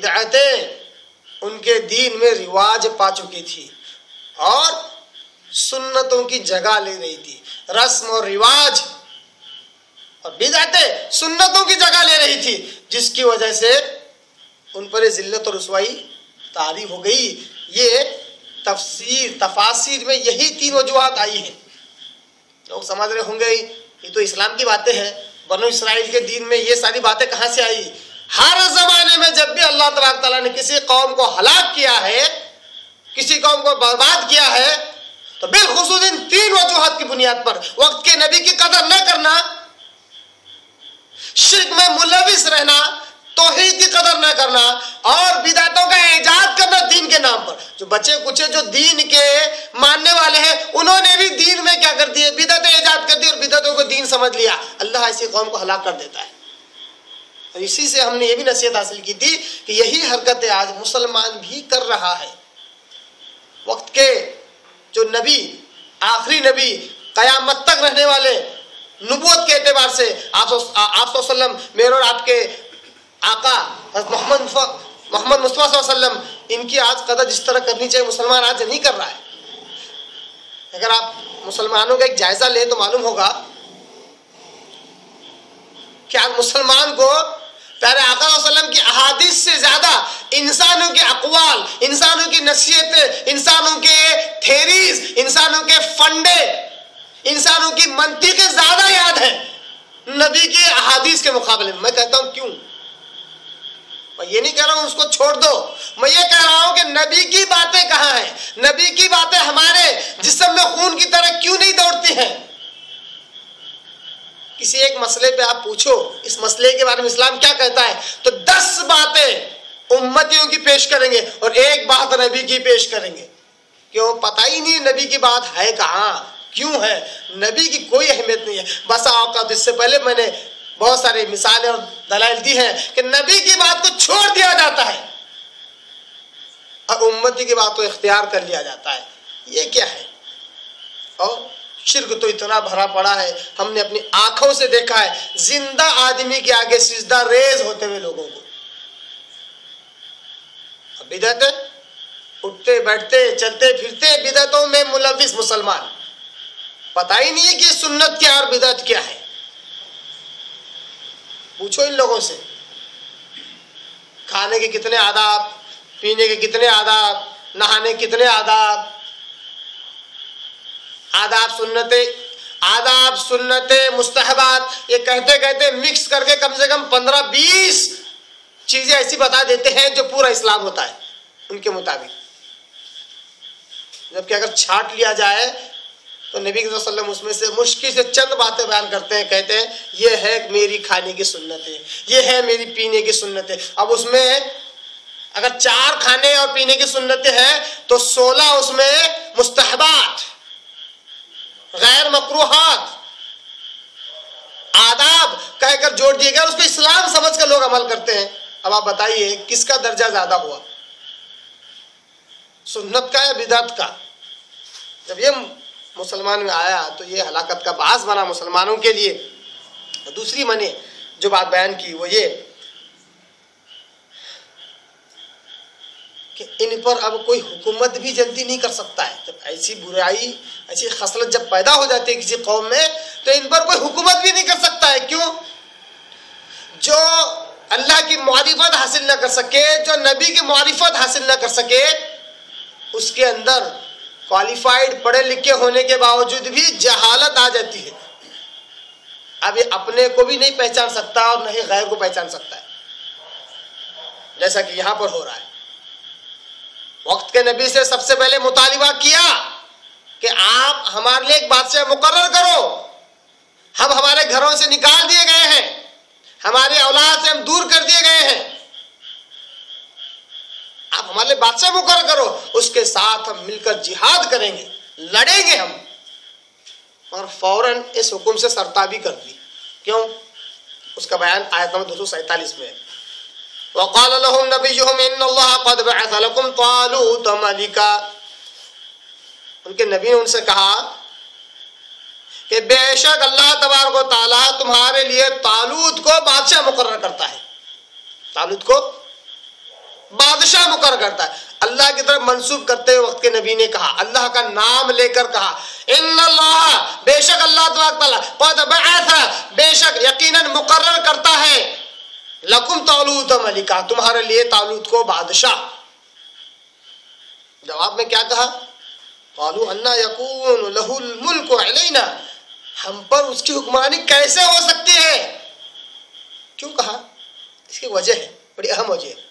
बिदअतें उनके दीन में रिवाज पा चुकी थी और सुन्नतों की जगह ले रही थी। रस्म और रिवाज और बिदअतें सुन्नतों की जगह ले रही थी, जिसकी वजह से उन पर जिल्लत और रुसवाई तारी हो गई। ये तफासिर में यही 3 वजूहात आई हैं। लोग समझ रहे होंगे ये तो इस्लाम की बातें हैं, बनो इसराइल के दीन में ये सारी बातें कहाँ से आई। हर जमाने में जब भी अल्लाह तबारक तआला ने किसी कौम को हलाक किया है, किसी कौम को बर्बाद किया है, तो बिलखुसूस इन 3 वजूहात की बुनियाद पर वक्त के नबी की कदर न करना, शिर्क में मुलविस रहना, तौहीद की कदर न करना और बिदअतों का इजाद करना दीन के नाम पर। जो बच्चे कुछ जो दीन के मानने वाले हैं, उन्होंने भी दीन में क्या कर दिए, बिदअतें इजाद कर दी और बिदअतों को दीन समझ लिया। अल्लाह ऐसी कौम को हलाक कर देता है। और इसी से हमने ये भी नसीहत हासिल की थी कि यही हरकतें आज मुसलमान भी कर रहा है। वक्त के जो नबी, आखिरी नबी, कयामत तक रहने वाले, नबूवत के एतबार से आप वसल्लम, मेरे और आपके आका मोहम्मद मुस्तफा सल्लल्लाहु अलैहि वसल्लम, इनकी आज कदर जिस तरह करनी चाहिए मुसलमान आज नहीं कर रहा है। अगर आप मुसलमानों का एक जायजा लें तो मालूम होगा कि आज मुसलमान को प्यारे आका सल्लल्लाहु अलैहि वसल्लम की अहादीस से ज्यादा इंसानों के अक़वाल, इंसानों की नसीहतें, इंसानों के थेरीज, इंसानों के फंडे, इंसानों की मंतिक़ें ज्यादा याद है नबी की अहादीस के मुकाबले में। मैं कहता हूं क्यों? मैं ये नहीं कह रहा हूं उसको छोड़ दो, मैं ये कह रहा हूं कि नबी की बातें कहां हैं, नबी की बातें हमारे जिस्म में खून की तरह क्यों नहीं दौड़ती हैं। किसी एक मसले पे आप पूछो इस मसले के बारे में इस्लाम क्या कहता है, तो 10 बातें उम्मतियों की पेश करेंगे और एक बात नबी की पेश करेंगे। क्यों? पता ही नहीं नबी की बात है कहां, क्यों है, नबी की कोई अहमियत नहीं है। बस औकात इससे पहले मैंने बहुत सारी मिसालें और दलाइल दी हैं कि नबी की बात को छोड़ दिया जाता है और उम्मती की बात को इख्तियार कर लिया जाता है। ये क्या है? और शिर्क तो इतना भरा पड़ा है, हमने अपनी आंखों से देखा है जिंदा आदमी के आगे सिजदा रेज होते हुए लोगों को। बिदअत, उठते बैठते चलते फिरते बिदअतों में मुलविस मुसलमान, पता ही नहीं है कि सुन्नत क्या और बिदअत क्या है। पूछो इन लोगों से, खाने के कितने आदाब, पीने के कितने आदाब, नहाने के कितने आदाब, आदाब सुन्नते मुस्तहबात, ये कहते कहते मिक्स करके कम से कम 15-20 चीजें ऐसी बता देते हैं जो पूरा इस्लाम होता है उनके मुताबिक। जबकि अगर छाट लिया जाए तो नबी सल्लल्लाहु अलैहि वसल्लम उसमें से मुश्किल से चंद बातें बयान करते हैं, कहते हैं ये है मेरी खाने की सुन्नतें, ये है मेरी पीने की सुन्नतें। अब उसमें अगर 4 खाने और पीने की सुन्नतें हैं तो 16 उसमें मुस्तहबात, गैर मकरूहात, आदाब कहकर जोड़ दिए गए, उसको इस्लाम समझ कर लोग अमल करते हैं। अब आप बताइए किसका दर्जा ज्यादा हुआ, सुन्नत का या बिदअत का? जब ये मुसलमान में आया तो ये हलाकत का बास बना मुसलमानों के लिए। दूसरी मैंने जो बात बयान की वो ये कि इन पर अब कोई हुकूमत भी जल्दी नहीं कर सकता है। जब ऐसी बुराई, ऐसी खसलत जब पैदा हो जाती है किसी कौम में, तो इन पर कोई हुकूमत भी नहीं कर सकता है। क्यों? जो अल्लाह की मारिफत हासिल न कर सके, जो नबी की मारिफत हासिल न कर सके, उसके अंदर क्वालिफाइड पढ़े लिखे होने के बावजूद भी जहालत आ जाती है। अब ये अपने को भी नहीं पहचान सकता और नहीं गैर को पहचान सकता है, जैसा कि यहां पर हो रहा है। वक्त के नबी से सबसे पहले मुतालिबा किया कि आप हमारे लिए एक बादशाह मुकर्रर करो। हम हमारे घरों से निकाल दिए गए हैं, हमारी औलाद से हम दूर कर दिए गए हैं, आप हमारे लिए बादशाह मुकर्रर करो, उसके साथ हम मिलकर जिहाद करेंगे, लड़ेंगे हम। और फौरन इस हुक्म से सरताबी कर दी। क्यों? उसका बयान आयत नंबर 247 में है। वक़ाल लहुम नबियुहुम इन्नल्लाह क़द बअथ लकुम तालूत मलिका। उनके नबी ने उनसे कहा कि बेशक अल्लाह तबारक व तआला तुम्हारे लिए तालूत को बादशाह मुकर्रर करता है। तालूत को बादशाह मुकर्रर करता है। अल्लाह की तरफ मंसूब करते हुए वक्त के नबी ने कहा, अल्लाह का नाम लेकर कहा, इन्नल्लाह, बेशक अल्लाह तआला क़द बअथ, बेशक यकीनन मुकर्रर करता है, लकुम तालूत मलिका, तुम्हारे लिए तालूत को बादशाह। जवाब में क्या कहा? क़ालू अन्ना यकून लहुल मुल्कु अलैना, हम पर उसकी हुक्मरानी कैसे हो सकती है? क्यों कहा? इसकी वजह है, बड़ी अहम वजह है।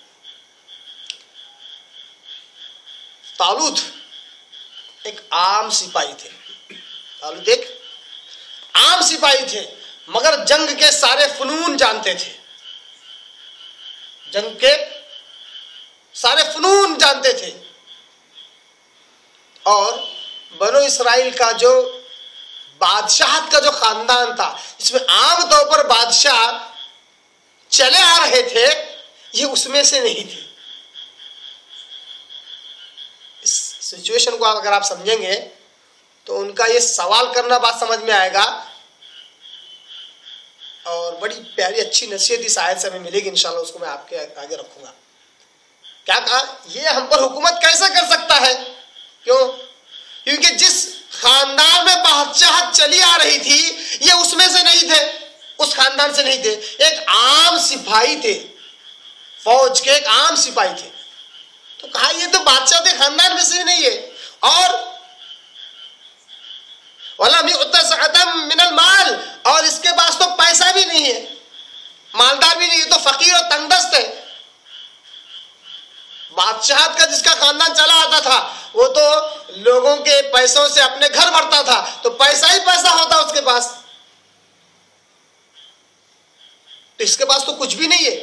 तालूत एक आम सिपाही थे, तालूत एक आम सिपाही थे, मगर जंग के सारे फनून जानते थे, जंग के सारे फनून जानते थे। और बनो इसराइल का जो बादशाहत का जो खानदान था, इसमें आमतौर पर बादशाह चले आ रहे थे, ये उसमें से नहीं थे। इस सिचुएशन को अगर आप समझेंगे तो उनका ये सवाल करना बात समझ में आएगा, और बड़ी प्यारी अच्छी नसीहत इस आयत से हमें मिलेगी इंशाल्लाह, उसको मैं आपके आगे रखूंगा। क्या कहा? ये हम पर हुकूमत कैसे कर सकता है? क्यों? क्योंकि जिस खानदान में बादशाहत चली आ रही थी, ये उसमें से नहीं थे, उस खानदान से नहीं थे, एक आम सिपाही थे, फौज के एक आम सिपाही थे। तो कहा ये तो बादशाह के खानदान में से नहीं है, और वलम युअता सअतम मिनल माल, और इसके पास तो पैसा भी नहीं है, मालदार भी नहीं है, तो फकीर और तंगदस्त है। बादशाहत का जिसका खानदान चला आता था, वो तो लोगों के पैसों से अपने घर भरता था, तो पैसा ही पैसा होता उसके पास, तो इसके पास तो कुछ भी नहीं है।